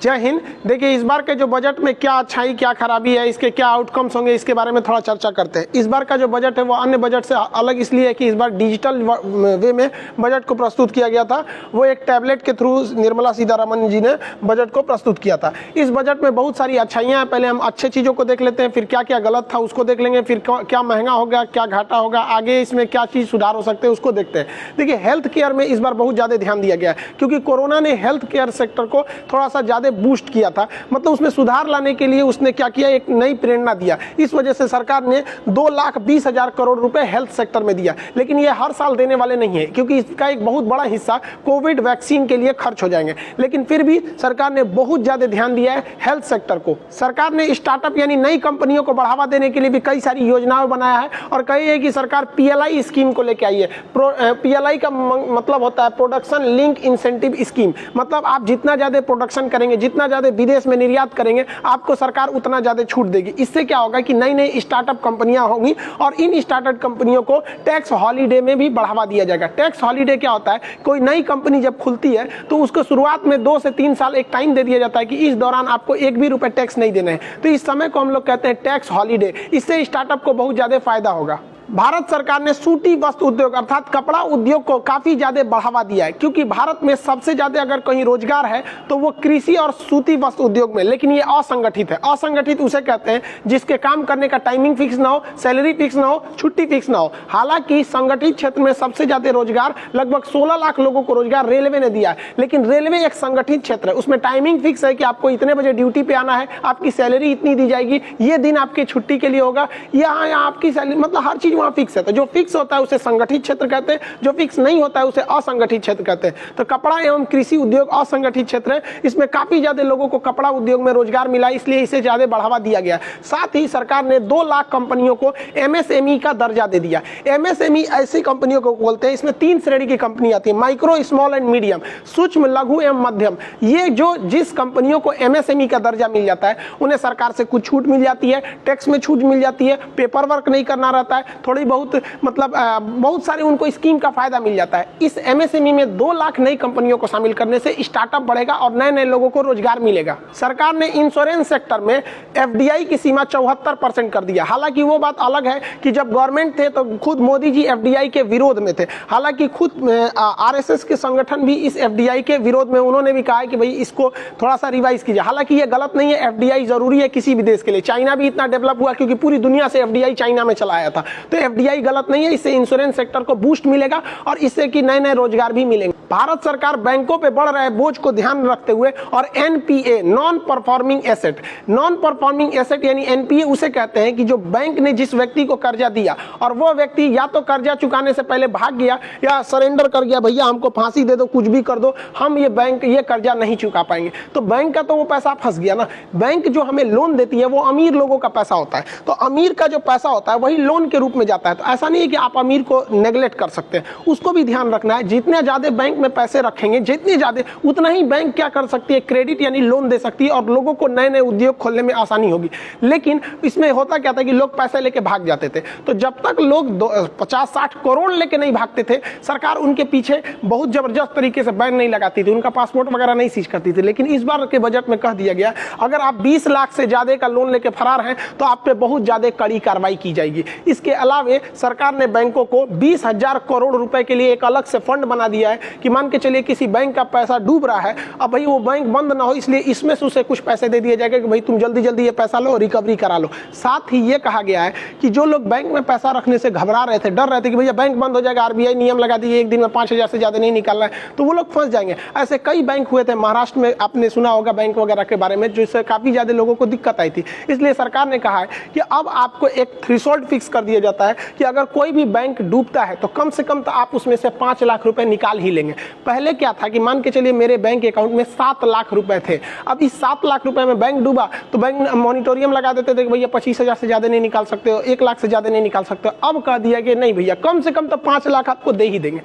जय हिंद। देखिए, इस बार के जो बजट में क्या अच्छाई क्या खराबी है, इसके क्या आउटकम्स होंगे, इसके बारे में थोड़ा चर्चा करते हैं। इस बार का जो बजट है वो अन्य बजट से अलग इसलिए है कि इस बार डिजिटल वे में बजट को प्रस्तुत किया गया था। वो एक टैबलेट के थ्रू निर्मला सीतारमण जी ने बजट को प्रस्तुत किया था। इस बजट में बहुत सारी अच्छाइयाँ हैं। पहले हम अच्छे चीज़ों को देख लेते हैं, फिर क्या क्या गलत था उसको देख लेंगे, फिर क्या महंगा होगा, क्या घाटा होगा, आगे इसमें क्या चीज़ सुधार हो सकते हैं उसको देखते हैं। देखिए, हेल्थ केयर में इस बार बहुत ज़्यादा ध्यान दिया गया है क्योंकि कोरोना ने हेल्थ केयर सेक्टर को थोड़ा सा ज़्यादा बूस्ट किया था। मतलब उसमें सुधार लाने के लिए उसने क्या किया, एक नई प्रेरणा दिया। इस वजह से सरकार ने 2,20,000 करोड़ रुपए हेल्थ सेक्टर में दिया। लेकिन ये हर साल देने वाले नहीं है क्योंकि इसका एक बहुत बड़ा हिस्सा कोविड वैक्सीन के लिए खर्च हो जाएंगे। लेकिन फिर भी सरकार ने बहुत ज़्यादा ध्यान दिया है हेल्थ सेक्टर को। सरकार ने स्टार्टअप यानी नई कंपनियों को बढ़ावा देने के लिए भी कई सारी योजनाएं बनाया है और कही है कि सरकार PLI स्कीम को लेकर आई है। PLI का मतलब होता है प्रोडक्शन लिंक इंसेंटिव स्कीम। मतलब आप जितना ज़्यादा प्रोडक्शन करेंगे, जितना ज़्यादा विदेश में निर्यात करेंगे, आपको सरकार उतना ज़्यादा छूट देगी। इससे क्या होगा कि नई नई स्टार्टअप कंपनियां होंगी और इन स्टार्टअप कंपनियों को टैक्स हॉलीडे में भी बढ़ावा दिया जाएगा। टैक्स हॉलीडे क्या होता है, कोई नई कंपनी जब खुलती है तो उसको शुरुआत में 2 से 3 साल एक टाइम दे दिया जाता है कि इस दौरान आपको एक भी रुपए टैक्स नहीं देना है। तो इस समय को हम लोग कहते हैं टैक्स हॉलीडे। इससे स्टार्टअप को बहुत ज़्यादा फायदा होगा। भारत सरकार ने सूती वस्त्र उद्योग अर्थात कपड़ा उद्योग को काफी ज्यादा बढ़ावा दिया है क्योंकि भारत में सबसे ज्यादा अगर कहीं रोजगार है तो वो कृषि और सूती वस्त्र उद्योग में। लेकिन ये असंगठित है। असंगठित उसे कहते हैं जिसके काम करने का टाइमिंग फिक्स ना हो, सैलरी फिक्स ना हो, छुट्टी फिक्स ना हो। हालांकि संगठित क्षेत्र में सबसे ज्यादा रोजगार लगभग 16 लाख लोगों को रोजगार रेलवे ने दिया है। लेकिन रेलवे एक संगठित क्षेत्र है, उसमें टाइमिंग फिक्स है कि आपको इतने बजे ड्यूटी पे आना है, आपकी सैलरी इतनी दी जाएगी, ये दिन आपकी छुट्टी के लिए होगा, यहाँ आपकी सैलरी, मतलब हर चीज वहाँ फिक्स है। तो जो फिक्स होता है उसे संगठित क्षेत्र कहते हैं, जो फिक्स नहीं होता है उसे असंगठित क्षेत्र कहते हैं। तो कपड़ा एवं कृषि उद्योग असंगठित क्षेत्र है। इसमें काफी ज्यादा लोगों को कपड़ा उद्योग में रोजगार मिला, इसलिए इसे ज्यादा बढ़ावा दिया गया। साथ ही सरकार ने 2 लाख कंपनियों को MSME का दर्जा दे दिया। MSME ऐसी कंपनियों को बोलते हैं, इसमें 3 श्रेणी की कंपनी आती है, माइक्रो, स्मॉल एंड मीडियम, सूक्ष्म, लघु एवं मध्यम। ये जो जिस कंपनियों को MSME का दर्जा मिल जाता है उन्हें सरकार से कुछ छूट मिल जाती है, टैक्स में छूट मिल जाती है, पेपर वर्क नहीं करना रहता है, थोड़ी बहुत मतलब बहुत सारे उनको स्कीम का फायदा मिल जाता है। इस MSME में 2 लाख नई कंपनियों को शामिल करने से स्टार्टअप बढ़ेगा और नए नए लोगों को रोजगार मिलेगा। सरकार ने इंश्योरेंस सेक्टर में FDI की सीमा 74% कर दिया। हालांकि वो बात अलग है कि जब गवर्नमेंट थे तो खुद मोदी जी FDI के विरोध में थे। हालांकि खुद RSS के संगठन भी इस FDI के विरोध में, उन्होंने भी कहा है कि भाई इसको थोड़ा सा रिवाइज कीजिए। हालांकि ये गलत नहीं है, FDI जरूरी है किसी भी देश के लिए। चाइना भी इतना डेवलप हुआ क्योंकि पूरी दुनिया से FDI चाइना में चला आया था। तो FDI गलत नहीं है, इससे इंश्योरेंस सेक्टर को बूस्ट मिलेगा और इससे कि नए नए रोजगार भी मिलेंगे। भारत सरकार बैंकों पे बढ़ रहे बोझ को ध्यान रखते हुए और NPA non performing asset, non performing asset यानी NPA उसे कहते हैं कि जो बैंक ने जिस व्यक्ति को कर्जा दिया और वो व्यक्ति या तो कर्जा चुकाने से पहले भाग गया या सरेंडर कर गया, भैया हमको फांसी दे दो, कुछ भी कर दो, हम ये बैंक ये कर्जा नहीं चुका पाएंगे, तो बैंक का तो वो पैसा फंस गया ना। बैंक जो हमें लोन देती है वो अमीर लोगों का पैसा होता है, तो अमीर का जो पैसा होता है वही लोन के रूप में जाता है। तो ऐसा नहीं है कि आप अमीर को नेगलेक्ट कर सकते हैं, उसको भी ध्यान रखना है। जितने ज्यादा बैंक में पैसे रखेंगे, जितने ज्यादा उतना ही बैंक क्या कर सकती है, क्रेडिट यानी लोन दे सकती है और लोगों को नए नए उद्योग खोलने में आसानी होगी। लेकिन इसमें होता क्या था कि लोग पैसे लेके भाग जाते थे। तो जब तक लोग 50-60 करोड़ लेके नहीं भागते थे, सरकार उनके पीछे बहुत जबरदस्त तरीके से बैन नहीं लगाती थी, उनका पासपोर्ट वगैरह नहीं सीज करती थी। लेकिन इस बार के बजट में कह दिया गया अगर आप 20 लाख से ज्यादा का लोन लेके फरार हैं तो आप पे बहुत ज्यादा कड़ी कार्रवाई की जाएगी। इसके अलावा सरकार ने बैंकों को 20,000 करोड़ रुपए के लिए एक अलग से फंड बना दिया है कि मान के चलिए किसी बैंक का पैसा डूब रहा है, अब भाई वो बैंक बंद ना हो इसलिए इसमें से उसे कुछ पैसे दे दिए जाएगा कि भाई तुम जल्दी जल्दी ये पैसा लो, रिकवरी करा लो। साथ ही ये कहा गया है कि जो लोग बैंक में पैसा रखने से घबरा रहे थे, डर रहे थे कि भैया बैंक बंद हो जाएगा, RBI नियम लगा दिए एक दिन में 5,000 से ज्यादा नहीं निकालना है, तो वो लोग फंस जाएंगे। ऐसे कई बैंक हुए थे, महाराष्ट्र में आपने सुना होगा बैंक वगैरह के बारे में, जिससे काफी ज्यादा लोगों को दिक्कत आई थी। इसलिए सरकार ने कहा है कि अब आपको एक थ्रेशोल्ड फिक्स कर दिया जाता है कि अगर कोई भी बैंक डूबता है तो कम से कम तो आप उसमें से 5 लाख रुपए निकाल ही लेंगे। पहले क्या था कि मान के चलिए मेरे बैंक अकाउंट में 7 लाख रुपए थे, अब इस 7 लाख रुपए में बैंक डूबा तो बैंक मॉनिटोरियम लगा देते थे कि भैया 25,000 से ज्यादा नहीं निकाल सकते हो, 1 लाख से ज्यादा नहीं निकाल सकते हो। अब कह दिया कि नहीं भैया कम से कम तो 5 लाख आपको दे ही देंगे।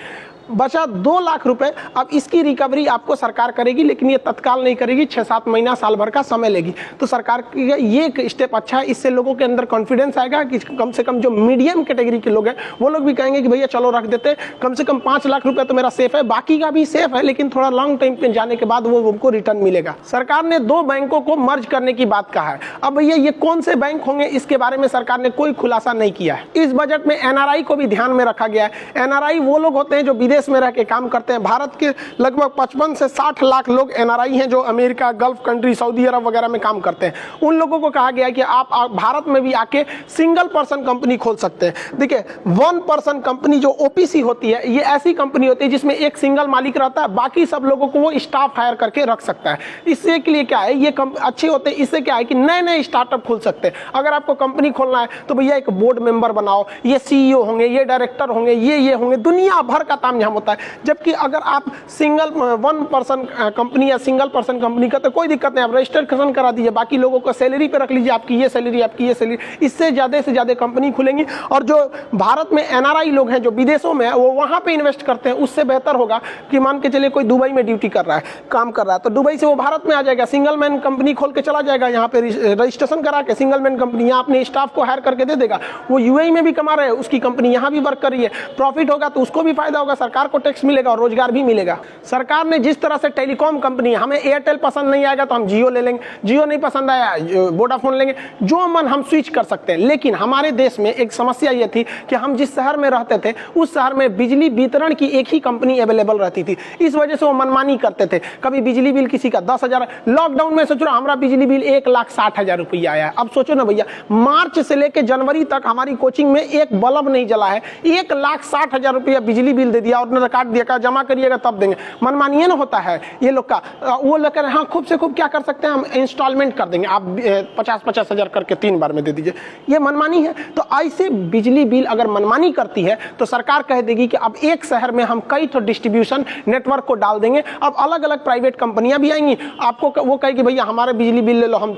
बचा 2 लाख रुपए। अब इसकी रिकवरी आपको सरकार करेगी, लेकिन ये तत्काल नहीं करेगी, 6-7 महीना साल भर का समय लेगी। तो सरकार की ये एक स्टेप अच्छा है, इससे लोगों के अंदर कॉन्फिडेंस आएगा कि कम से कम जो मीडियम कैटेगरी के लोग हैं वो लोग भी कहेंगे कि भैया चलो रख देते, कम से कम 5 लाख रुपए तो मेरा सेफ है, बाकी का भी सेफ है, लेकिन थोड़ा लॉन्ग टाइम पे जाने के बाद वो उनको रिटर्न मिलेगा। सरकार ने 2 बैंकों को मर्ज करने की बात कहा है। अब भैया ये कौन से बैंक होंगे, इसके बारे में सरकार ने कोई खुलासा नहीं किया है। इस बजट में एनआरआई को भी ध्यान में रखा गया है। एनआरआई वो लोग होते हैं जो विदेश में रह के काम करते हैं। भारत के लगभग 55 से 60 लाख लोग एनआरआई हैं जो अमेरिका, गल्फ कंट्री, सऊदी अरब वगैरह में काम करते हैं। उन लोगों को कहा गया है कि आप भारत में भी आके सिंगल पर्सन कंपनी खोल सकते हैं। देखिए, 1 पर्सन कंपनी जो ओपीसी होती है, ये ऐसी कंपनी होती है जिसमें एक सिंगल मालिक रहता है, बाकी सब लोगों को वो स्टाफ हायर करके रख सकता है। इससे के लिए क्या है, ये अच्छे होते हैं। इससे क्या है कि नए नए स्टार्टअप खुल सकते हैं। अगर आपको कंपनी खोलना है तो भैया एक बोर्ड मेंबर बनाओ, ये सीईओ होंगे, ये डायरेक्टर होंगे, ये होंगे, दुनिया भर का तामझाम होता है। जबकि अगर आप सिंगल 1 पर्सन कंपनी या सिंगल पर्सन कंपनी का तो कोई दिक्कत नहीं, आप रजिस्ट्रेशन करा दीजिए, बाकी लोगों को सैलरी पे रख लीजिए, आपकी ये सैलरी, आपकी ये सैलरी। इससे ज़्यादा से ज़्यादा कंपनी खुलेंगी। और जो भारत में एनआरआई लोग हैं जो विदेशों में है, वो वहाँ पे इन्वेस्ट करते हैं। उससे बेहतर होगा कि मान के चलिए कोई दुबई में ड्यूटी कर रहा है, काम कर रहा है, तो दुबई से वो भारत में आ जाएगा, सिंगल मैन कंपनी खोल के चला जाएगा, यहाँ पे रजिस्ट्रेशन करा के सिंगल मैन कंपनी यहाँ अपने स्टाफ को हायर करके दे देगा। वो यूएई में भी कमा रहे हैं, उसकी कंपनी यहाँ भी वर्क कर रही है, प्रॉफिट होगा तो उसको भी फायदा होगा, सरकार को टैक्स मिलेगा और रोजगार भी मिलेगा। सरकार ने जिस तरह से टेलीकॉम कंपनी, हमें एयरटेल पसंद नहीं आएगा तो हम जियो ले लेंगे, जियो नहीं पसंद आया वोडाफोन लेंगे, जो मन हम स्विच कर सकते हैं। लेकिन हमारे देश में एक समस्या ये थी कि हम जिस शहर में रहते थे उस शहर में बिजली वितरण की एक ही कंपनी अवेलेबल रहती थी। इस वजह से वो मनमानी करते थे। कभी बिजली बिल किसी का 10,000, लॉकडाउन में सोचो हमारा बिजली बिल 1,60,000 रुपया आया है। अब सोचो ना भैया, मार्च से लेकर जनवरी तक हमारी कोचिंग में एक बल्ब नहीं जला है, 1,60,000 रुपया बिजली बिल दे दिया और काट दिया, जमा करिएगा तब देंगे। मनमानी ना होता है ये लोग का। वो लोग कह रहे हैं हाँ खूब से खूब क्या कर सकते हैं, हम इंस्टॉलमेंट कर देंगे, आप 50-50 हजार करके 3 बार में दे दीजिए। ये मनमानी है। तो ऐसे बिजली बिल अगर मनमानी करती है तो सरकार कह देगी कि अब एक शहर में हम कई तो डिस्ट्रीब्यूशन नेटवर्क को डाल देंगे। अब अलग अलग प्राइवेट कंपनियां भी आएंगी, आपको वो कहेगी भैया हमारे बिजली बिल ले लो, हम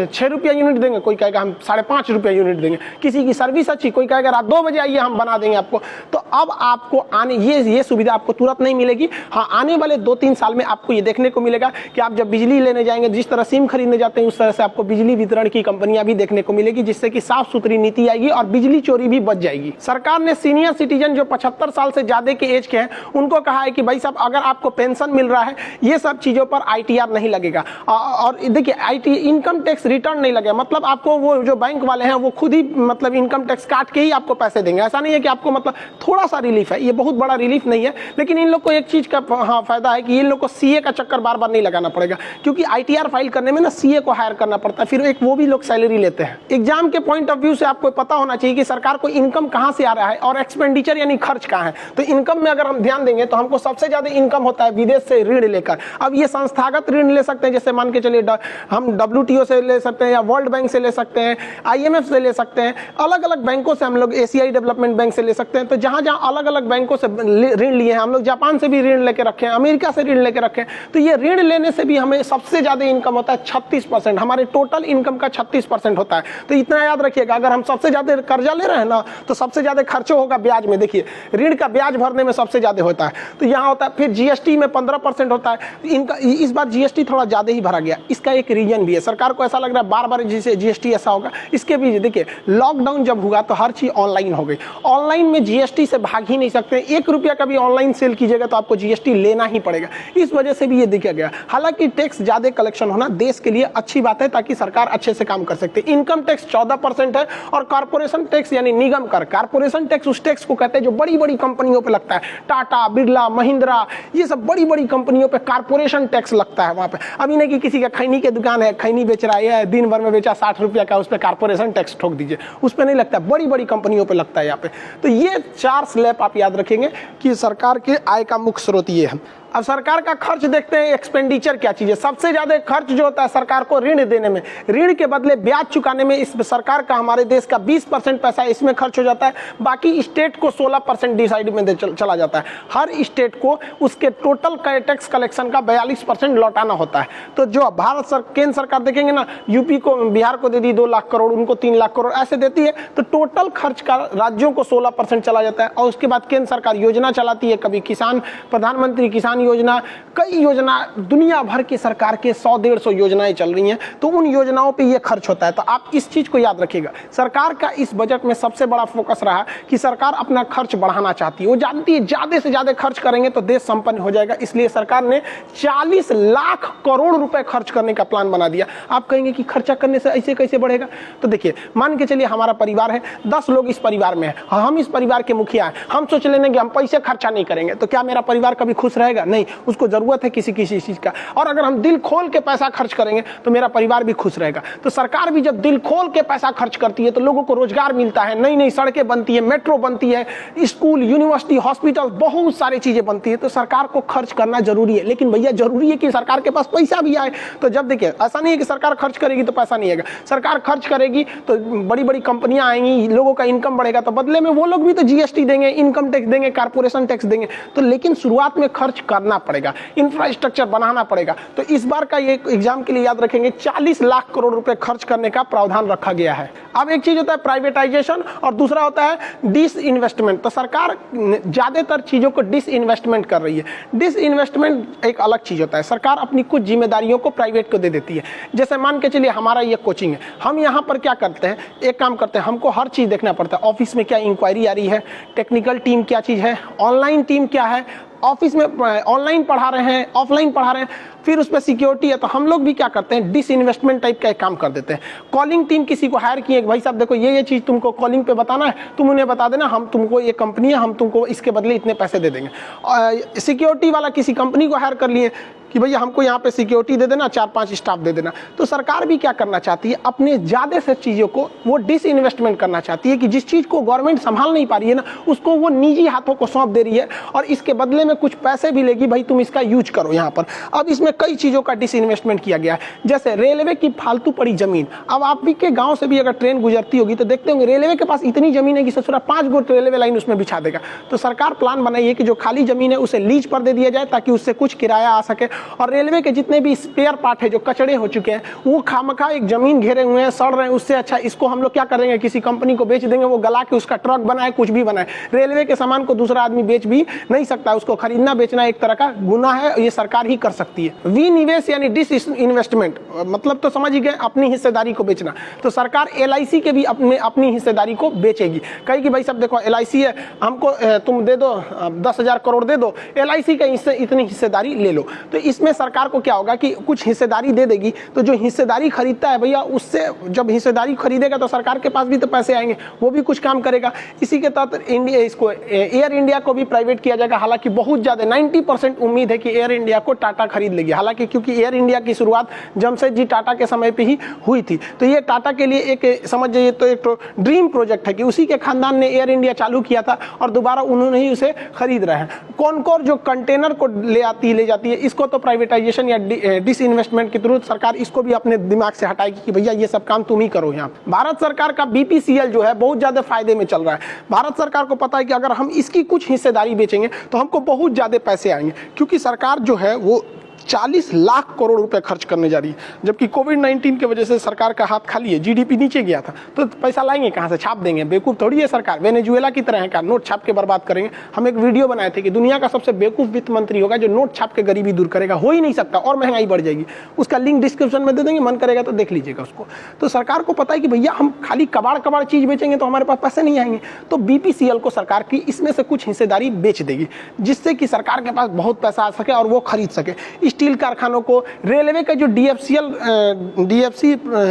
6 रुपया यूनिट देंगे, कोई कहेगा हम 5.5 रुपया यूनिट देंगे। किसी की सर्विस अच्छी, कोई कहेगा रात 2 बजे आइए हम बना देंगे आपको। तो अब आपको आने ये सुविधा आपको तुरंत नहीं मिलेगी। हाँ, आने वाले 2-3 साल में आपको ये देखने को मिलेगा कि आप जब बिजली लेने जाएंगे, जिस तरह सिम खरीदने जाते हैं उस तरह से आपको बिजली वितरण की कंपनियां भी देखने को मिलेगी, जिससे कि साफ सुथरी नीति आएगी और बिजली चोरी भी बच जाएगी। सरकार ने सीनियर सिटीजन जो 75 साल से ज्यादा के एज के हैं उनको कहा है कि भाई साहब अगर आपको पेंशन मिल रहा है, ये सब चीजों पर ITR नहीं लगेगा। और देखिए इनकम टैक्स रिटर्न नहीं लगेगा, मतलब आपको वो जो बैंक वाले हैं वो खुद ही मतलब इनकम टैक्स काट के ही आपको पैसे देंगे। ऐसा नहीं है कि आपको मतलब थोड़ा सा रिलीफ है, ये बहुत बड़ा रिलीफ नहीं है। लेकिन इन लोग को एक चीज का हाँ फायदा है कि इन लोग को CA का चक्कर बार बार नहीं लगाना पड़ेगा, क्योंकि ITR फाइल करने में ना CA को हायर करना पड़ता है, फिर एक वो भी लोग सैलरी लेते हैं। एग्जाम के पॉइंट ऑफ व्यू से आपको पता होना चाहिए कि सरकार को इनकम कहां से आ रहा है और एक्सपेंडिचर यानी खर्च कहां है। तो इनकम में अगर हम ध्यान देंगे तो हमको सबसे ज्यादा इनकम होता है विदेश से ऋण लेकर। अब ये संस्थागत ऋण ले सकते हैं, जैसे मान के चलिए हम WTO से ले सकते हैं या वर्ल्ड बैंक से ले सकते हैं, IMF से ले सकते हैं, अलग अलग बैंकों से हम लोग एशियाई डेवलपमेंट बैंक से ले सकते हैं। तो जहां जहां अलग अलग बैंकों से ऋण लिए हैं, हम लोग जापान से भी ऋण लेके रखे हैं, अमेरिका से ऋण लेके रखे हैं। तो ये ऋण लेने से भी हमें सबसे ज्यादा इनकम होता है 36%, हमारे टोटल इनकम का 36% होता है। तो इतना याद रखिएगा, अगर हम सबसे ज्यादा कर्जा ले रहे हैं ना तो सबसे ज्यादा खर्च होगा ब्याज में। देखिए ऋण का ब्याज भरने में सबसे ज्यादा होता है, तो यहाँ होता है। फिर GST में 15% होता है। इनका इस बार GST थोड़ा ज्यादा ही भरा गया। इसका एक रीजन भी है, सरकार को ऐसा लग रहा है बार बार GST ऐसा होगा। इसके भी देखिए लॉकडाउन जब हुआ तो हर चीज ऑनलाइन हो गई, ऑनलाइन में GST से भाग ही नहीं सकते। 1 रुपया का भी ऑनलाइन सेल कीजिएगा तो आपको GST लेना ही पड़ेगा। इस वजह से भी ये देखा गया। हालांकि टैक्स ज्यादा कलेक्शन होना देश के लिए अच्छी बात है, ताकि सरकार अच्छे से काम कर सकते हैं। इनकम टैक्स 14% है और कॉर्पोरेशन टैक्स यानी निगम कर, कॉर्पोरेशन टैक्स उस टैक्स को कहते हैं जो बड़ी बड़ी कंपनियों पे लगता है। टाटा, बिरला, महिंद्रा, ये सब बड़ी बड़ी कंपनियों पे कॉर्पोरेशन टैक्स लगता है वहां पे। अभी नहीं कि किसी का खैनी की दुकान है, खैनी बेच रहा है, दिन भर में बेचा 60 रुपया का, उस पर कॉर्पोरेशन टैक्स ठोक दीजिए, उस पर नहीं लगता, बड़ी बड़ी कंपनियों पे लगता है यहाँ पे। तो ये 4 स्लैब आप याद रखेंगे कि सरकार के आय का मुख्य स्रोत ये है। अब सरकार का खर्च देखते हैं, एक्सपेंडिचर क्या चीज है। सबसे ज्यादा खर्च जो होता है सरकार को ऋण देने में, ऋण के बदले ब्याज चुकाने में इस सरकार का, हमारे देश का 20% पैसा इसमें खर्च हो जाता है। बाकी स्टेट को 16% डिसाइड में चला जाता है। हर स्टेट को उसके टोटल टैक्स कलेक्शन का 42% लौटाना होता है। तो जो केंद्र सरकार देखेंगे ना, यूपी को, बिहार को दे दी 2 लाख करोड़, उनको 3 लाख करोड़ ऐसे देती है, तो टोटल खर्च का राज्यों को 16% चला जाता है। और उसके बाद केंद्र सरकार योजना चलाती है, कभी किसान, प्रधानमंत्री किसान योजना, कई योजना, दुनिया भर की सरकार के 100-150 योजनाएं चल रही हैं, तो उन योजनाओं पे ये खर्च होता है। तो आप इस चीज को याद रखिएगा, सरकार का इस बजट में सबसे बड़ा फोकस रहा कि सरकार अपना खर्च बढ़ाना चाहती है। वो जानती है ज्यादा से ज्यादा खर्च करेंगे तो देश संपन्न हो जाएगा, इसलिए सरकार ने 40 लाख करोड़ रुपए खर्च करने का प्लान बना दिया। आप कहेंगे कि खर्चा करने से ऐसे कैसे बढ़ेगा, तो देखिए, मान के चलिए हमारा परिवार है, 10 लोग इस परिवार में है, हम इस परिवार के मुखिया हैं, हम सोच लेंगे कि हम पैसे खर्चा नहीं करेंगे, तो क्या मेरा परिवार कभी खुश रहेगा? नहीं, उसको जरूरत है किसी चीज का। और अगर हम दिल खोल के पैसा खर्च करेंगे तो मेरा परिवार भी खुश रहेगा। तो सरकार भी जब दिल खोल के पैसा खर्च करती है तो लोगों को रोजगार मिलता है, नई नई सड़कें बनती है, मेट्रो बनती है, स्कूल, यूनिवर्सिटी, हॉस्पिटल, बहुत सारी चीजें बनती है। तो सरकार को खर्च करना जरूरी है, लेकिन भैया जरूरी है कि सरकार के पास पैसा भी आए। तो जब देखिए, ऐसा नहीं है कि सरकार खर्च करेगी तो पैसा नहीं आएगा, सरकार खर्च करेगी तो बड़ी बड़ी कंपनियां आएंगी, लोगों का इनकम बढ़ेगा, तो बदले में वो लोग भी तो जीएसटी देंगे, इनकम टैक्स देंगे, कारपोरेशन टैक्स देंगे। तो लेकिन शुरुआत में खर्च करना पड़ेगा, इंफ्रास्ट्रक्चर बनाना पड़ेगा। तो इस बार का ये एग्जाम के लिए याद रखेंगे, 40 लाख करोड़ रुपए खर्च करने का प्रावधान रखा गया है। अब एक चीज होता है प्राइवेटाइजेशन और दूसरा होता है डिसइन्वेस्टमेंट। तो सरकार ज्यादातर चीजों को डिसइन्वेस्टमेंट कर रही है। डिसइन्वेस्टमेंट एक अलग चीज होता है, सरकार अपनी कुछ जिम्मेदारियों को प्राइवेट को दे देती है। जैसे मान के चलिए हमारा ये कोचिंग है, हम यहाँ पर क्या करते हैं, एक काम करते हैं, हमको हर चीज देखना पड़ता है, ऑफिस में क्या इंक्वायरी आ रही है, टेक्निकल टीम क्या चीज है, ऑनलाइन टीम क्या है, ऑफिस में ऑनलाइन पढ़ा रहे हैं, ऑफलाइन पढ़ा रहे हैं, फिर उस पर सिक्योरिटी है। तो हम लोग भी क्या करते हैं, डिसइन्वेस्टमेंट टाइप का एक काम कर देते हैं। कॉलिंग टीम किसी को हायर किए, भाई साहब देखो ये चीज तुमको कॉलिंग पे बताना है, तुम उन्हें बता देना, हम तुमको, ये कंपनी है, हम तुमको इसके बदले इतने पैसे दे देंगे। सिक्योरिटी वाला किसी कंपनी को हायर कर लिए कि भैया हमको यहाँ पे सिक्योरिटी दे देना, 4-5 स्टाफ दे देना। तो सरकार भी क्या करना चाहती है, अपने ज्यादा से चीजों को वो डिसइन्वेस्टमेंट करना चाहती है कि जिस चीज को गवर्नमेंट संभाल नहीं पा रही है ना, उसको वो निजी हाथों को सौंप दे रही है और इसके बदले में कुछ पैसे भी लेगी, भाई तुम इसका यूज करो यहाँ पर। अब इसमें कई चीजों का डिसइन्वेस्टमेंट किया गया है, जैसे रेलवे की फालतू पड़ी जमीन। अब आप भी के गांव से भी अगर ट्रेन गुजरती होगी तो देखते होंगे रेलवे के पास इतनी जमीन है कि ससुरा 5 गो रेलवे लाइन उसमें बिछा देगा। तो सरकार प्लान बनाई है कि जो खाली जमीन है उसे लीज पर दे दिया जाए ताकि उससे कुछ किराया आ सके। और रेलवे के जितने भी स्पेयर पार्ट है जो कचड़े हो चुके हैं, वो खामखा एक जमीन घेरे हुए हैं, सड़ रहे हैं, उससे अच्छा इसको हम लोग क्या करेंगे, किसी कंपनी को बेच देंगे, वो गला के उसका ट्रक बनाए, कुछ भी बनाए। रेलवे के सामान को दूसरा आदमी बेच भी नहीं सकता, उसको खरीदना बेचना एक तरह का गुनाह है, ये सरकार ही कर सकती है। विनिवेश यानी डिसइन्वेस्टमेंट, मतलब तो समझ ही गए, अपनी हिस्सेदारी को बेचना। तो सरकार LIC के भी अपनी हिस्सेदारी को बेचेगी, कहेगी भाई साहब देखो LIC है, हमको तुम दे दो 10,000 करोड़ दे दो, LIC का इससे इतनी हिस्सेदारी ले लो। तो इसमें सरकार को क्या होगा कि कुछ हिस्सेदारी दे देगी, तो जो हिस्सेदारी खरीदता है भैया, उससे जब हिस्सेदारी खरीदेगा तो सरकार के पास भी तो पैसे आएंगे, वो भी कुछ काम करेगा। इसी के तहत इंडिया, इसको एयर इंडिया को भी प्राइवेट किया जाएगा। हालांकि बहुत ज्यादा 90% उम्मीद है कि एयर इंडिया को टाटा खरीद लेगी, हालांकि क्योंकि एयर इंडिया की शुरुआत जमशेदजी टाटा के समय पे ही हुई थी। तो ये टाटा के लिए एक समझ जाइए तो एक ड्रीम प्रोजेक्ट है कि उसी के खानदान ने एयर इंडिया चालू किया था और दोबारा उन्होंने ही उसे खरीद रहे हैं। कौन जो कंटेनर को ले जाती है, इसको तो प्राइवेटाइजेशन या डिसइन्वेस्टमेंट के थ्रू सरकार इसको भी अपने दिमाग से हटाएगी कि भैया ये सब काम तुम ही करो। यहाँ भारत सरकार का BPCL जो है बहुत ज्यादा फायदे में चल रहा है। भारत सरकार को पता है कि अगर हम इसकी कुछ हिस्सेदारी बेचेंगे तो हमको बहुत ज्यादा पैसे आएंगे, क्योंकि सरकार जो है वो 40 लाख करोड़ रुपए खर्च करने जा रही है, जबकि कोविड-19 की वजह से सरकार का हाथ खाली है, GDP नीचे गया था। तो पैसा लाएंगे कहाँ से, छाप देंगे, बेवकूफ़ थोड़ी है सरकार, वेनेजुएला की तरह है का नोट छाप के बर्बाद करेंगे। हम एक वीडियो बनाए थे कि दुनिया का सबसे बेवकूफ़ वित्त मंत्री होगा जो नोट छाप के गरीबी दूर करेगा, हो ही नहीं सकता और महंगाई बढ़ जाएगी। उसका लिंक डिस्क्रिप्शन में दे देंगे, मन करेगा तो देख लीजिएगा उसको। तो सरकार को पता है कि भैया हम खाली कबाड़ चीज़ बेचेंगे तो हमारे पास पैसे नहीं आएंगे, तो BPCL को सरकार की इसमें से कुछ हिस्सेदारी बेच देगी, जिससे कि सरकार के पास बहुत पैसा आ सके और वो खरीद सके। स्टील कारखानों को, रेलवे का जो DFC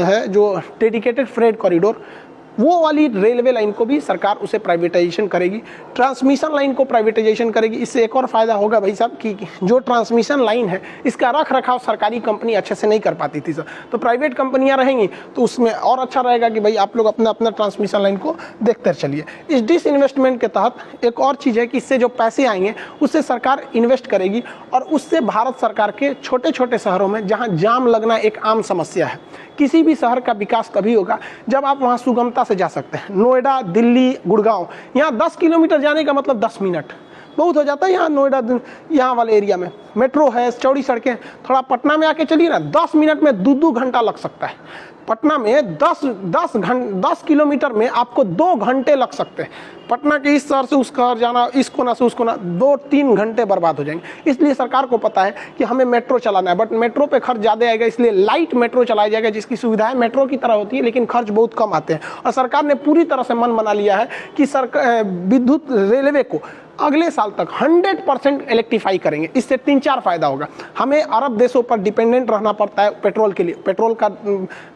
है, जो डेडिकेटेड फ्रेट कॉरिडोर, वो वाली रेलवे लाइन को भी सरकार उसे प्राइवेटाइजेशन करेगी, ट्रांसमिशन लाइन को प्राइवेटाइजेशन करेगी। इससे एक और फायदा होगा भाई साहब कि जो ट्रांसमिशन लाइन है इसका रख रखाव सरकारी कंपनी अच्छे से नहीं कर पाती थी सर, तो प्राइवेट कंपनियां रहेंगी तो उसमें और अच्छा रहेगा कि भाई आप लोग अपना अपना ट्रांसमिशन लाइन को देखते चलिए। इस डिसइन्वेस्टमेंट के तहत एक और चीज़ है कि इससे जो पैसे आएंगे उससे सरकार इन्वेस्ट करेगी और उससे भारत सरकार के छोटे छोटे शहरों में जहाँ जाम लगना एक आम समस्या है, किसी भी शहर का विकास तभी होगा जब आप वहाँ सुगमता से जा सकते हैं। नोएडा, दिल्ली, गुड़गांव, यहाँ 10 किलोमीटर जाने का मतलब 10 मिनट बहुत हो जाता है। यहाँ नोएडा, यहाँ वाले एरिया में मेट्रो है, चौड़ी सड़कें। थोड़ा पटना में आके चलिए ना, 10 मिनट में 2-2 घंटा लग सकता है। पटना में 10 किलोमीटर में आपको 2 घंटे लग सकते हैं। पटना के इस शहर से उस शहर जाना, इस कोना से उस कोना, 2-3 घंटे बर्बाद हो जाएंगे। इसलिए सरकार को पता है कि हमें मेट्रो चलाना है, बट मेट्रो पे खर्च ज़्यादा आएगा, इसलिए लाइट मेट्रो चलाया जाएगा जिसकी सुविधाएं मेट्रो की तरह होती है लेकिन खर्च बहुत कम आते हैं। और सरकार ने पूरी तरह से मन बना लिया है कि विद्युत रेलवे को अगले साल तक 100% इलेक्ट्रीफाई करेंगे। इससे 3-4 फायदा होगा। हमें अरब देशों पर डिपेंडेंट रहना पड़ता है पेट्रोल के लिए, पेट्रोल का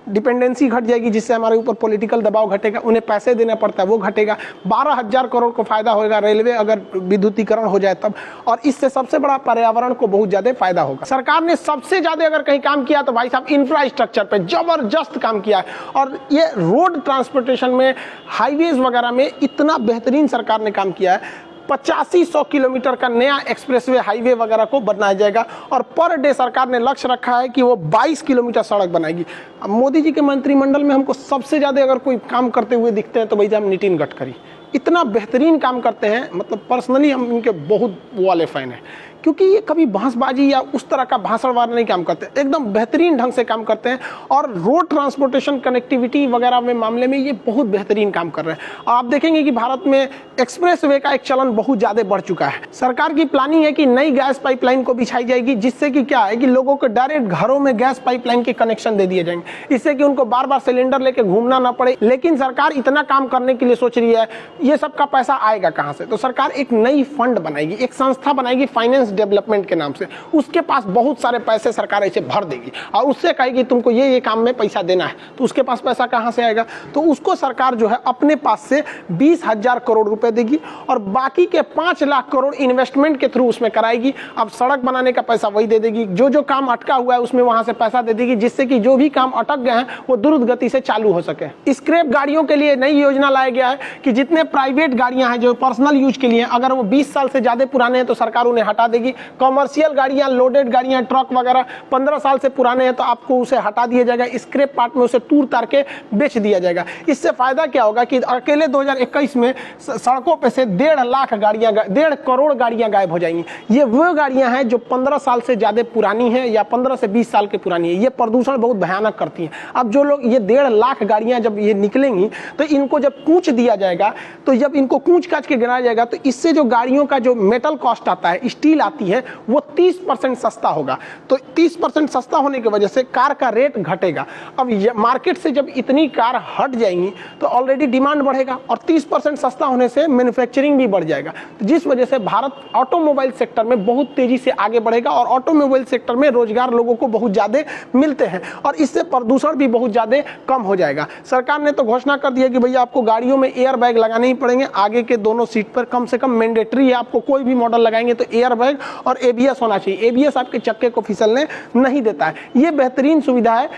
डिपेंडेंसी घट जाएगी जिससे हमारे ऊपर पॉलिटिकल दबाव घटेगा, उन्हें पैसे देना पड़ता है वो घटेगा। 12,000 करोड़ को फायदा होगा रेलवे अगर विद्युतीकरण हो जाए तब, और इससे सबसे बड़ा पर्यावरण को बहुत ज्यादा फायदा होगा। सरकार ने सबसे ज्यादा अगर कहीं काम किया तो भाई साहब इंफ्रास्ट्रक्चर पे जबरदस्त काम किया है, और ये रोड ट्रांसपोर्टेशन में, हाईवेज वगैरह में इतना बेहतरीन सरकार ने काम किया है। 85-100 किलोमीटर का नया एक्सप्रेसवे हाईवे वगैरह को बनाया जाएगा, और पर डे सरकार ने लक्ष्य रखा है कि वो 22 किलोमीटर सड़क बनाएगी। अब मोदी जी के मंत्रिमंडल में हमको सबसे ज़्यादा अगर कोई काम करते हुए दिखते हैं तो भाई हम नितिन गडकरी इतना बेहतरीन काम करते हैं, मतलब पर्सनली हम इनके बहुत वाले फ़ैन हैं, क्योंकि ये कभी बहसबाजी या उस तरह का भाषणवार नहीं काम करते, एकदम बेहतरीन ढंग से काम करते हैं। और रोड ट्रांसपोर्टेशन कनेक्टिविटी वगैरह में मामले में ये बहुत बेहतरीन काम कर रहे हैं। और आप देखेंगे कि भारत में एक्सप्रेसवे का एक चलन बहुत ज़्यादा बढ़ चुका है। सरकार की प्लानिंग है कि नई गैस पाइपलाइन को बिछाई जाएगी, जिससे कि क्या है कि लोगों को डायरेक्ट घरों में गैस पाइपलाइन के कनेक्शन दे दिए जाएंगे, इससे कि उनको बार बार सिलेंडर लेके घूमना ना पड़े। लेकिन सरकार इतना काम करने के लिए सोच रही है, ये सब का पैसा आएगा कहाँ से? तो सरकार एक नई फंड बनाएगी, एक संस्था बनाएगी फाइनेंस डेवलपमेंट के नाम से। उसके पास बहुत सारे पैसे सरकार ऐसे भर देगी और उससे कहेगी तुमको ये काम में पैसा देना है, तो उसके पास पैसा कहाँ से आएगा? तो उसको सरकार जो है अपने पास से 20,000 करोड़ रुपए देगी और बाकी के 5 लाख करोड़ इन्वेस्टमेंट के थ्रू उसमें कराएगी। अब सड़क बनाने का पैसा वही दे देगी, जो काम अटका हुआ है उसमें वहां से पैसा दे देगी, जिससे कि जो भी काम अटक गए हैं वो द्रुत गति से चालू हो सके। स्क्रैप गाड़ियों के लिए नई योजना लाया गया है कि जितने प्राइवेट गाड़ियां हैं जो पर्सनल यूज के लिए, अगर वो 20 साल से ज्यादा पुराने हैं तो सरकार उन्हें हटा देगी। कमर्शियल गाड़ियां, लोडेड गाड़ियां, ट्रक वगैरह 15 साल से पुराने हैं तो आपको उसे हटा दिया जाएगा, स्क्रैप पार्ट में उसे तूर तार के बेच दिया जाएगा। इससे फायदा क्या होगा कि अकेले 2021 में सड़कों पे से 1.5 करोड़ गाड़ियां गायब हो जाएंगी। ये वो गाड़ियां हैं जो 15 साल से ज्यादा पुरानी है या 15 से 20 साल की पुरानी है। ये प्रदूषण बहुत भयानक करती है। अब जो लोग ये 1.5 लाख गाड़ियां जब ये निकलेंगी तो इनको जब कूच दिया जाएगा, तो जब इनको कूच काच के गिराया जाएगा तो इससे जो गाड़ियों का जो मेटल कॉस्ट आता है, स्टील आती है, वो 30% सस्ता होगा। तो 30% सस्ता होने की वजह से कार का रेट घटेगा। अब मार्केट से जब इतनी कार हट जाएंगी तो ऑलरेडी डिमांड बढ़ेगा और 30% सस्ता होने से मैन्युफैक्चरिंग भी बढ़ जाएगा, तो जिस वजह से भारत ऑटोमोबाइल सेक्टर में बहुत तेजी से आगे बढ़ेगा और ऑटोमोबाइल सेक्टर में रोजगार लोगों को बहुत ज्यादा मिलते हैं और इससे प्रदूषण भी बहुत ज्यादा कम हो जाएगा। सरकार ने तो घोषणा कर दिया कि भैया आपको गाड़ियों में एयर बैग लगाने ही पड़ेंगे, आगे के दोनों सीट पर कम से कम मैंडेटरी है। आपको कोई भी मॉडल लगाएंगे तो एयर बैग और एबीएस होना चाहिए। एबीएस आपके चक्के को फिसलने नहीं देता है। ये बेहतरीन सुविधा है,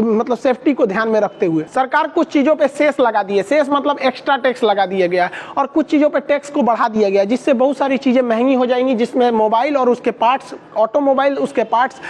मतलब सेफ्टी को ध्यान में रखते हुए। सरकार कुछ चीजों पे सेस लगा दिए, सेस मतलब एक्स्ट्रा टैक्स लगा दिया गया और कुछ चीजों पे टैक्स को बढ़ा दिया गया, जिससे बहुत सारी चीजें महंगी हो जाएंगी, जिसमें मोबाइल और उसके पार्ट्स, ऑटोमोबाइल उसके पार्ट्स,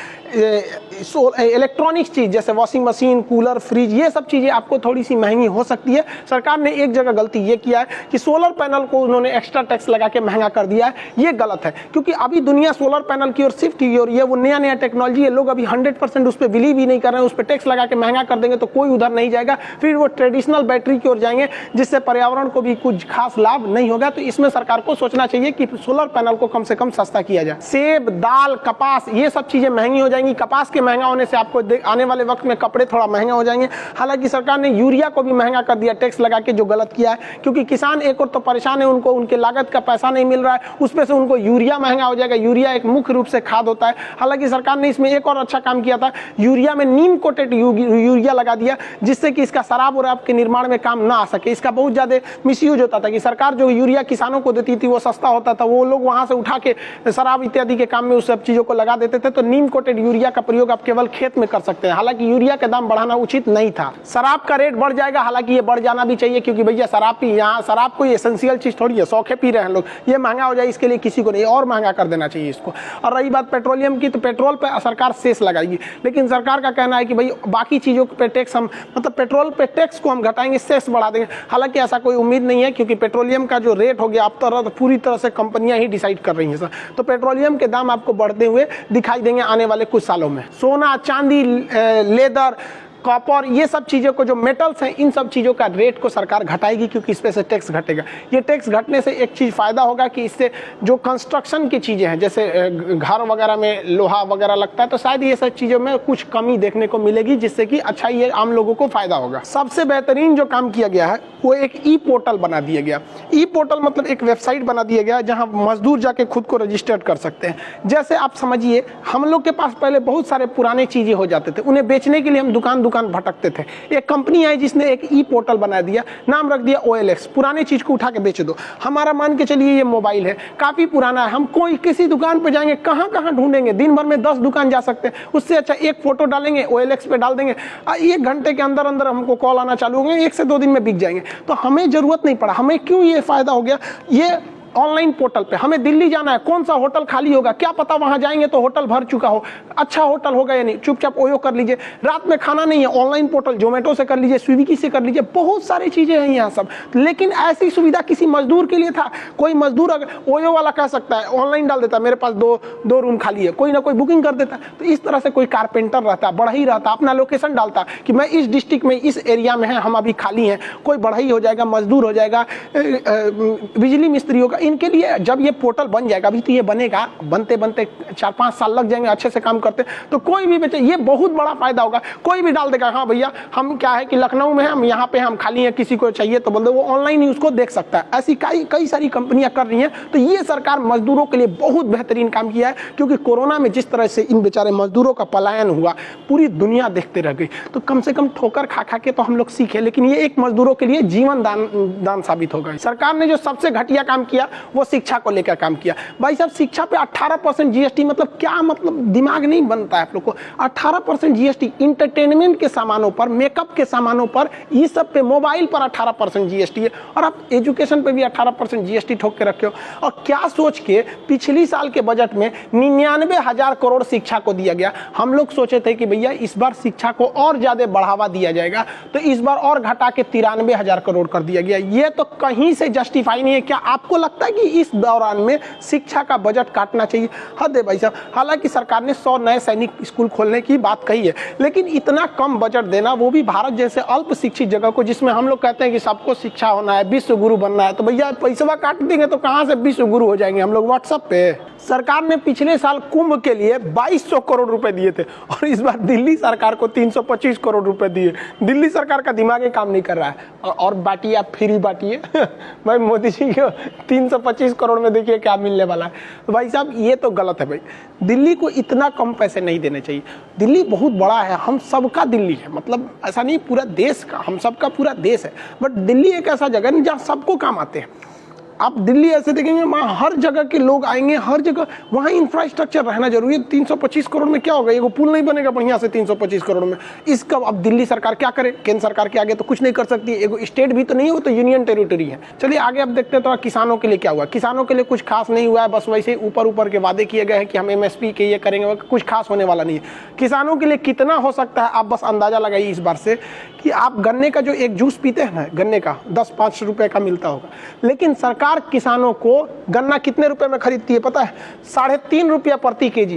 इलेक्ट्रॉनिक्स चीज जैसे वॉशिंग मशीन, कूलर, फ्रिज, ये सब चीजें आपको थोड़ी सी महंगी हो सकती है। सरकार ने एक जगह गलती ये किया है कि सोलर पैनल को उन्होंने एक्स्ट्रा टैक्स लगा के महंगा कर दिया है। ये गलत है, क्योंकि अभी दुनिया सोलर पैनल की ओर शिफ्ट की और ये वो नया टेक्नोलॉजी है। लोग अभी 100% उस पर बिलीव ही नहीं कर रहे हैं। उस पर टैक्स लगा के महंगा कर देंगे तो कोई उधर नहीं जाएगा, फिर वो ट्रेडिशनल बैटरी की ओर जाएंगे, जिससे पर्यावरण को भी कुछ खास लाभ नहीं होगा। तो इसमें सरकार को सोचना चाहिए कि सोलर पैनल को कम से कम सस्ता किया जाए। सेब, दाल, कपास, ये सब चीजें महंगी हो जाएंगी। कपास के महंगा होने से आपको आने वाले वक्त में कपड़े थोड़ा महंगा हो जाएंगे। हालांकि सरकार ने यूरिया को भी महंगा कर दिया टैक्स लगा के, जो गलत किया है, क्योंकि किसान एक और तो परेशान है, उनको उनके लागत का पैसा नहीं मिल रहा है, उस पे से उनको यूरिया महंगा हो हो जाएगा। यूरिया एक मुख्य रूप से खाद होता है। हालांकि सरकार ने इसमें एक और अच्छा काम किया था, यूरिया में नीम कोटेड यूरिया लगा दिया, जिससे कि इसका शराब और के निर्माण में काम ना आ सके। इसका बहुत ज्यादा मिसयूज होता था कि सरकार जो यूरिया किसानों को देती थी वो सस्ता होता था, वो लोग वहां से उठा के शराब इत्यादि के काम में उस सब चीजों को लगा देते थे। तो नीम कोटेड यूरिया का प्रयोग आप केवल खेत में कर सकते हैं। हालांकि यूरिया का दाम बढ़ाना उचित नहीं था। शराब का रेट बढ़ जाएगा, हालांकि ये बढ़ जाना भी चाहिए, क्योंकि भैया शराब पी, यहाँ शराब कोई एसेंशियल चीज थोड़ी है, शौखे पी रहे हैं लोग, ये महंगा हो जाए इसके लिए किसी को नहीं, और महंगा कर देना चाहिए इसको। और रही बात पेट्रोलियम की, तो पेट्रोल पे सरकार सेस लगाएगी, लेकिन सरकार का कहना है कि भाई बाकी चीजों पे टैक्स हम, मतलब पेट्रोल पे टैक्स को हम घटाएंगे, सेस बढ़ा देंगे। हालांकि ऐसा कोई उम्मीद नहीं है, क्योंकि पेट्रोलियम का जो रेट हो गया अब पूरी तरह से कंपनियां ही डिसाइड कर रही हैं सर। तो पेट्रोलियम के दाम आपको बढ़ते हुए दिखाई देंगे आने वाले कुछ सालों में। सोना, चांदी, लेदर, कॉपर, ये सब चीज़ों को, जो मेटल्स हैं, इन सब चीज़ों का रेट को सरकार घटाएगी, क्योंकि इस पे से टैक्स घटेगा। ये टैक्स घटने से एक चीज़ फ़ायदा होगा कि इससे जो कंस्ट्रक्शन की चीज़ें हैं, जैसे घर वगैरह में लोहा वगैरह लगता है, तो शायद ये सब चीज़ों में कुछ कमी देखने को मिलेगी, जिससे कि अच्छा ये आम लोगों को फ़ायदा होगा। सबसे बेहतरीन जो काम किया गया है वो एक ई पोर्टल बना दिया गया। ई पोर्टल मतलब एक वेबसाइट बना दिया गया जहाँ मजदूर जाके खुद को रजिस्टर्ड कर सकते हैं। जैसे आप समझिए, हम लोग के पास पहले बहुत सारे पुराने चीज़ें हो जाते थे, उन्हें बेचने के लिए हम दुकान भटकते थे। एक कंपनी आई जिसने एक ई पोर्टल बना दिया, नाम रख दिया OLX। पुराने चीज को उठा के बेच दो। हमारा मान के चलिए ये मोबाइल है, काफी पुराना है, हम कोई किसी दुकान पे जाएंगे, कहां कहां ढूंढेंगे, दिन भर में 10 दुकान जा सकते हैं। उससे अच्छा एक फोटो डालेंगे, OLX पे डाल देंगे, 1 घंटे के अंदर अंदर हमको कॉल आना चालू होंगे, 1 से 2 दिन में बिक जाएंगे। तो हमें जरूरत नहीं पड़ा। हमें क्यों ये फायदा हो गया? ये ऑनलाइन पोर्टल पे हमें दिल्ली जाना है, कौन सा होटल खाली होगा, क्या पता वहां जाएंगे तो होटल भर चुका हो, अच्छा होटल होगा या नहीं, चुपचाप ओयो कर लीजिए। रात में खाना नहीं है, ऑनलाइन पोर्टल जोमेटो से कर लीजिए, स्विगी से कर लीजिए, बहुत सारी चीजें हैं यहाँ सब। लेकिन ऐसी सुविधा किसी मजदूर के लिए था? कोई मजदूर अगर ओयो वाला कह सकता है, ऑनलाइन डाल देता है मेरे पास दो रूम खाली है, कोई ना कोई बुकिंग कर देता है। तो इस तरह से कोई कारपेंटर रहता, बढ़ई रहता, अपना लोकेशन डालता कि मैं इस डिस्ट्रिक्ट में, इस एरिया में है, हम अभी खाली हैं, कोई बढ़ई हो जाएगा, मजदूर हो जाएगा, बिजली मिस्त्री होगा, इनके लिए जब ये पोर्टल बन जाएगा, अभी तो ये बनेगा, बनते बनते 4-5 साल लग जाएंगे अच्छे से काम करते, तो कोई भी बच्चे, ये बहुत बड़ा फायदा होगा। कोई भी डाल देगा, हाँ भैया हम क्या है कि लखनऊ में हम यहाँ पे हम खाली हैं, किसी को चाहिए तो बोल दो, वो ऑनलाइन ही उसको देख सकता है। ऐसी कई सारी कंपनियां कर रही हैं। तो ये सरकार मजदूरों के लिए बहुत बेहतरीन काम किया है, क्योंकि कोरोना में जिस तरह से इन बेचारे मजदूरों का पलायन हुआ, पूरी दुनिया देखते रह गई। तो कम से कम ठोकर खा खा के तो हम लोग सीखे, लेकिन ये एक मजदूरों के लिए जीवन दान साबित होगा। सरकार ने जो सबसे घटिया काम किया वो शिक्षा को लेकर काम किया। भाई साहब, शिक्षा पे 18% GST, मतलब क्या, मतलब दिमाग नहीं बनता है आप लोग को। 18% GST इंटरटेनमेंट के सामानों पर, मेकअप के सामानों पर, ये सब पे, मोबाइल पर 18% GST है, और आप एजुकेशन पे भी 18% GST ठोक के रखे हो। और क्या सोच के पिछली साल के बजट में 99,000 करोड़ शिक्षा को दिया गया। हम लोग सोचे थे कि भैया इस बार शिक्षा को और ज्यादा बढ़ावा दिया जाएगा, तो इस बार और घटा के 93,000 करोड़ कर दिया गया। ये तो कहीं से जस्टिफाई नहीं है। क्या आपको लगता है कि इस दौरान में शिक्षा का बजट काटना चाहिए? हद है भाई साहब। हालांकि सरकार ने 100 नए सैनिक स्कूल खोलने की बात कही है, लेकिन इतना कम बजट देना, वो भी भारत जैसे अल्प शिक्षित जगह को, जिसमें हम लोग कहते हैं कि सबको शिक्षा होना है, विश्व गुरु बनना है, तो भैया पैसा काट देंगे तो कहां से विश्व गुरु हो जाएंगे हम लोग व्हाट्सएप पे। सरकार ने पिछले साल कुंभ के लिए 2200 करोड़ रुपए दिए थे, और इस बार दिल्ली सरकार को 325 करोड़ रुपए दिए। दिल्ली सरकार का दिमाग ही काम नहीं कर रहा है। और बांटिए, आप फ्री बांटिए। भाई मोदी जी को 325 करोड़ में देखिए क्या मिलने वाला है। तो भाई साहब ये तो गलत है भाई। दिल्ली को इतना कम पैसे नहीं देने चाहिए। दिल्ली बहुत बड़ा है, हम सबका दिल्ली है, मतलब ऐसा नहीं पूरा देश का, हम सबका पूरा देश है। बट दिल्ली एक ऐसा जगह है जहाँ सबको काम आते हैं। आप दिल्ली ऐसे देखेंगे, वहाँ हर जगह के लोग आएंगे, हर जगह वहाँ इंफ्रास्ट्रक्चर रहना जरूरी है। 325 करोड़ में क्या होगा? ये पुल नहीं बनेगा बढ़िया से 325 करोड़ में। इसका अब दिल्ली सरकार क्या करे? केंद्र सरकार के आगे तो कुछ नहीं कर सकती। एगो स्टेट भी तो नहीं हो, तो यूनियन टेरिटरी है। चलिए आगे अब देखते हैं तो किसानों के लिए क्या हुआ। किसानों के लिए कुछ खास नहीं हुआ है, बस वैसे ऊपर के वादे किए गए हैं कि हम MSP के ये करेंगे, कुछ खास होने वाला नहीं है। किसानों के लिए कितना हो सकता है आप बस अंदाजा लगाइए इस बार से, कि आप गन्ने का जो एक जूस पीते हैं ना, गन्ने का 10-5 रुपए का मिलता होगा, लेकिन सरकार किसानों को गन्ना कितने रुपए में खरीदती है पता है? 3.5 रुपया प्रति केजी।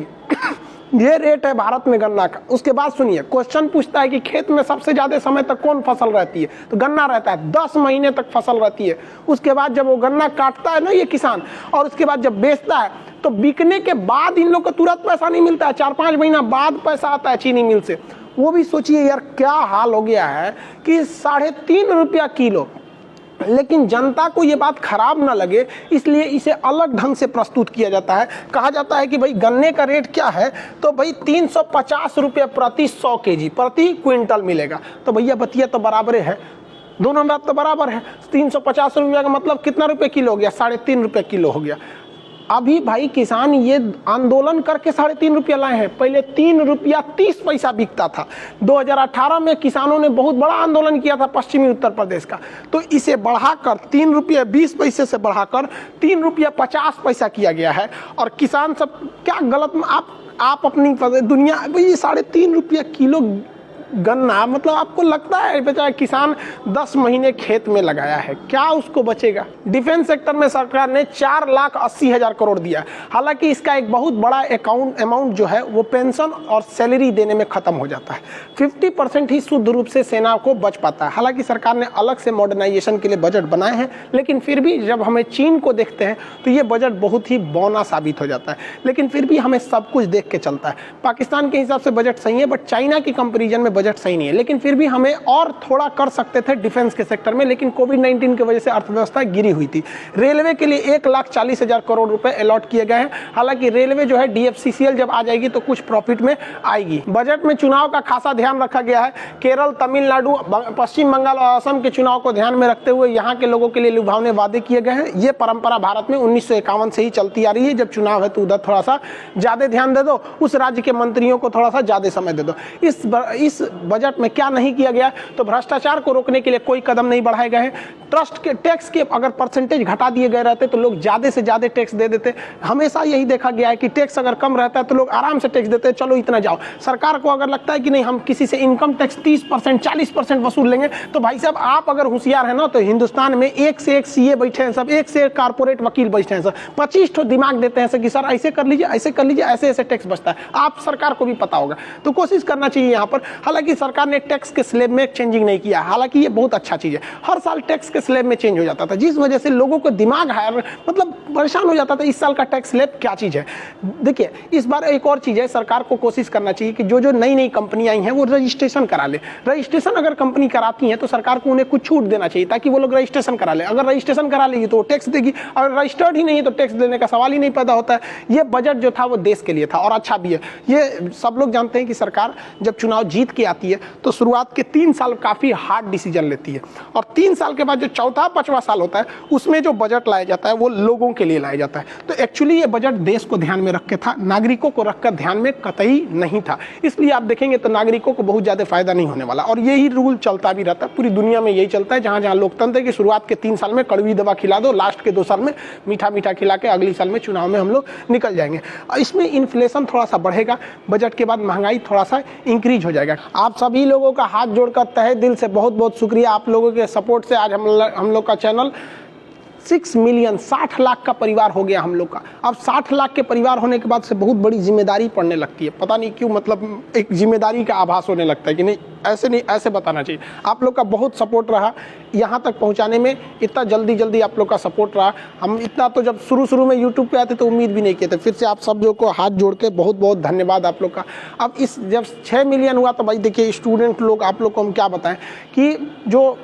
ये रेट है भारत में गन्ना का। उसके बाद सुनिए, क्वेश्चन पूछता है कि खेत में सबसे ज्यादा समय तक कौन फसल रहती है, तो गन्ना रहता है। 10 महीने तक फसल रहती है। उसके बाद जब वो गन्ना काटता है ना ये किसान, और उसके बाद जब बेचता है, तो बिकने के बाद इन लोग को तुरंत पैसा नहीं मिलता है, 4-5 महीना बाद पैसा आता है चीनी मिल से। वो भी सोचिए यार क्या हाल हो गया है कि 3.5 रुपया किलो लेकिन जनता को ये बात खराब ना लगे इसलिए इसे अलग ढंग से प्रस्तुत किया जाता है। कहा जाता है कि भाई गन्ने का रेट क्या है, तो भाई 350 रुपये प्रति 100 kg प्रति क्विंटल मिलेगा। तो भैया बतिया तो बराबर है, दोनों बात तो बराबर है। 350 रुपये का मतलब कितना रुपये किलो हो गया? 3.5 रुपये किलो हो गया। अभी भाई किसान ये आंदोलन करके 3.5 रुपया लाए हैं, पहले 3 रुपया 30 पैसा बिकता था। 2018 में किसानों ने बहुत बड़ा आंदोलन किया था पश्चिमी उत्तर प्रदेश का, तो इसे बढ़ाकर 3 रुपया 20 पैसे से बढ़ाकर 3 रुपया 50 पैसा किया गया है। और किसान सब क्या गलत, आप अपनी दुनिया भाई 3.5 रुपया किलो गन्ना, मतलब आपको लगता है बेचारा किसान 10 महीने खेत में लगाया है, क्या उसको बचेगा? डिफेंस सेक्टर में सरकार ने 4,80,000 करोड़ दिया। हालांकि इसका एक बहुत बड़ा अमाउंट जो है वो पेंशन और सैलरी देने में खत्म हो जाता है। 50% ही शुद्ध रूप से सेना को बच पाता है। हालांकि सरकार ने अलग से मॉडर्नाइजेशन के लिए बजट बनाए हैं, लेकिन फिर भी जब हमें चीन को देखते हैं तो ये बजट बहुत ही बौना साबित हो जाता है। लेकिन फिर भी हमें सब कुछ देख के चलता है। पाकिस्तान के हिसाब से बजट सही है, बट चाइना की कंपेरिजन में बजट सही नहीं है। लेकिन फिर भी हमें और थोड़ा कर सकते थे डिफेंस के सेक्टर में, लेकिन कोविड-19 की वजह से अर्थव्यवस्था गिरी हुई थी। रेलवे के लिए 1,40,000 करोड़ रुपए अलॉट किए गए हैं। हालांकि रेलवे जो है DFCCL जब आ जाएगी तो कुछ प्रॉफिट में आएगी। बजट में चुनाव का खासा ध्यान रखा गया है। केरल, तमिलनाडु, पश्चिम बंगाल और असम के चुनाव को ध्यान में रखते हुए यहाँ के लोगों के लिए लुभावने वादे किए गए हैं। ये परंपरा भारत में 1951 से ही चलती आ रही है। जब चुनाव है तो उधर थोड़ा सा ज्यादा ध्यान दे दो, उस राज्य के मंत्रियों को थोड़ा सा ज्यादा समय दे दो। इस बजट में क्या नहीं किया गया, तो भ्रष्टाचार को रोकने के लिए कोई कदम नहीं बढ़ाए गए हैं। ट्रस्ट के टैक्स के अगर परसेंटेज घटा दिए गए रहते तो लोग ज्यादा से ज्यादा टैक्स दे देते। हमेशा यही देखा गया है कि टैक्स अगर कम रहता है तो लोग आराम से टैक्स देते हैं, चलो इतना जाओ। सरकार को अगर लगता है कि नहीं हम किसी से इनकम टैक्स 30% 40% वसूल लेंगे, तो भाई साहब आप अगर होशियार है ना तो हिंदुस्तान में एक से एक CA बैठे हैं, सब एक से एक कारपोरेट वकील बैठे हैं, सर 25 ठो दिमाग देते हैं कि सर ऐसे कर लीजिए, ऐसे कर लीजिए, ऐसे ऐसे टैक्स बचता है। आप सरकार को भी पता होगा, तो कोशिश करना चाहिए यहाँ पर। हालांकि सरकार ने टैक्स के स्लैब में चेंजिंग नहीं किया, हालांकि ये बहुत अच्छा चीज है। हर साल टैक्स के स्लैब में चेंज हो जाता था, जिस वजह से लोगों को दिमाग हायर मतलब परेशान हो जाता था इस साल का टैक्स स्लैब क्या चीज है। देखिए इस बार एक और चीज है, सरकार को कोशिश करना चाहिए कि जो नई नई कंपनी आई हैं वो रजिस्ट्रेशन करा ले। रजिस्ट्रेशन अगर कंपनी कराती है तो सरकार को उन्हें कुछ छूट देना चाहिए ताकि वो लोग रजिस्ट्रेशन करा ले। अगर रजिस्ट्रेशन करा लेगी तो टैक्स देगी, अगर रजिस्टर्ड ही नहीं है तो टैक्स देने का सवाल ही नहीं पैदा होता है। ये बजट जो था वो देश के लिए था और अच्छा भी है। ये सब लोग जानते हैं कि सरकार जब चुनाव जीत के आती है तो शुरुआत के 3 साल काफी हार्ड डिसीजन लेती है, और 3 साल के बाद जो चौथा 5वां साल होता है उसमें जो बजट लाया जाता है वो लोगों के लिए लाया जाता है। तो एक्चुअली ये बजट देश को ध्यान में रख के था, नागरिकों को रखकर ध्यान में कतई नहीं था। इसलिए आप देखेंगे तो नागरिकों को बहुत ज्यादा फायदा नहीं होने वाला, और यही रूल चलता भी रहता है पूरी दुनिया में। यही चलता है जहां जहां लोकतंत्र की शुरुआत के 3 साल में कड़वी दवा खिला दो, लास्ट के 2 साल में मीठा मीठा खिला के अगली साल में चुनाव में हम लोग निकल जाएंगे। इसमें इन्फ्लेशन थोड़ा सा बढ़ेगा, बजट के बाद महंगाई थोड़ा सा इंक्रीज हो जाएगा। आप सभी लोगों का हाथ जोड़कर तहे दिल से बहुत बहुत शुक्रिया। आप लोगों के सपोर्ट से आज हम लोग का चैनल 6 मिलियन 60 लाख का परिवार हो गया हम लोग का। अब 60 लाख के परिवार होने के बाद से बहुत बड़ी जिम्मेदारी पड़ने लगती है, पता नहीं क्यों, मतलब एक जिम्मेदारी का आभास होने लगता है कि नहीं ऐसे बताना चाहिए। आप लोग का बहुत सपोर्ट रहा यहाँ तक पहुँचाने में, इतना जल्दी आप लोग का सपोर्ट रहा। हम इतना तो जब शुरू में यूट्यूब पे आते तो उम्मीद भी नहीं किए थे। फिर से आप सब लोग को हाथ जोड़ के बहुत बहुत धन्यवाद आप लोग का। अब इस जब 6 मिलियन हुआ तो भाई देखिए स्टूडेंट लोग, आप लोग को हम क्या बताएं कि जो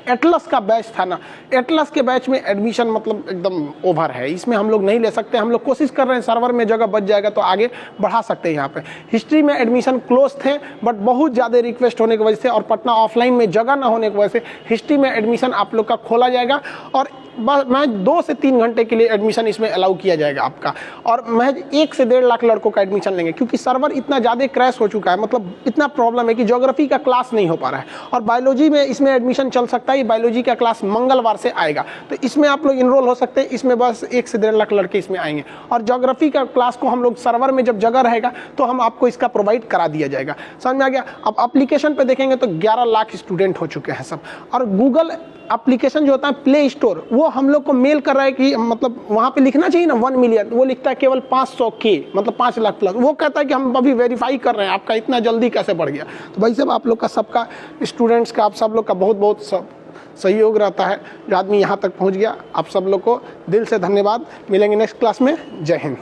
एटलस का बैच था ना, एटलस के बैच में एडमिशन मतलब एकदम ओवर है, इसमें हम लोग नहीं ले सकते। हम लोग कोशिश कर रहे हैं सर्वर में जगह बच जाएगा तो आगे बढ़ा सकते हैं। यहाँ पे हिस्ट्री में एडमिशन क्लोज थे, बट बहुत ज़्यादा रिक्वेस्ट होने की वजह से और पटना ऑफलाइन में जगह ना होने की वजह से हिस्ट्री में एडमिशन आप लोग का खोला जाएगा, और बस मैं 2 से 3 घंटे के लिए एडमिशन इसमें अलाउ किया जाएगा आपका, और महज 1 से 1.5 लाख लड़कों का एडमिशन लेंगे, क्योंकि सर्वर इतना ज़्यादा क्रैश हो चुका है, मतलब इतना प्रॉब्लम है कि ज्योग्राफी का क्लास नहीं हो पा रहा है। और बायोलॉजी में इसमें एडमिशन चल सकता है, बायोलॉजी का क्लास मंगलवार से आएगा, तो इसमें आप लोग इनरोल हो सकते हैं। इसमें बस 1 से 1.5 लाख लड़के इसमें आएंगे, और ज्योग्राफी का क्लास को हम लोग सर्वर में जब जगह रहेगा तो हम आपको इसका प्रोवाइड करा दिया जाएगा। समझ में आ गया? अब एप्लीकेशन पे देखेंगे तो 11 लाख स्टूडेंट हो चुके हैं सब, और गूगल एप्लीकेशन जो होता है प्ले स्टोर, वो हम लोग को मेल कर रहा है कि मतलब वहाँ पे लिखना चाहिए ना 1 मिलियन, वो लिखता है केवल 500K, मतलब 5 लाख प्लस। वो कहता है कि हम अभी वेरीफाई कर रहे हैं, आपका इतना जल्दी कैसे बढ़ गया। तो भाई साहब आप लोग का, सबका, स्टूडेंट्स का, आप सब लोग का बहुत बहुत सहयोग रहता है जो आदमी यहाँ तक पहुँच गया। आप सब लोग को दिल से धन्यवाद। मिलेंगे नेक्स्ट क्लास में। जय हिंद।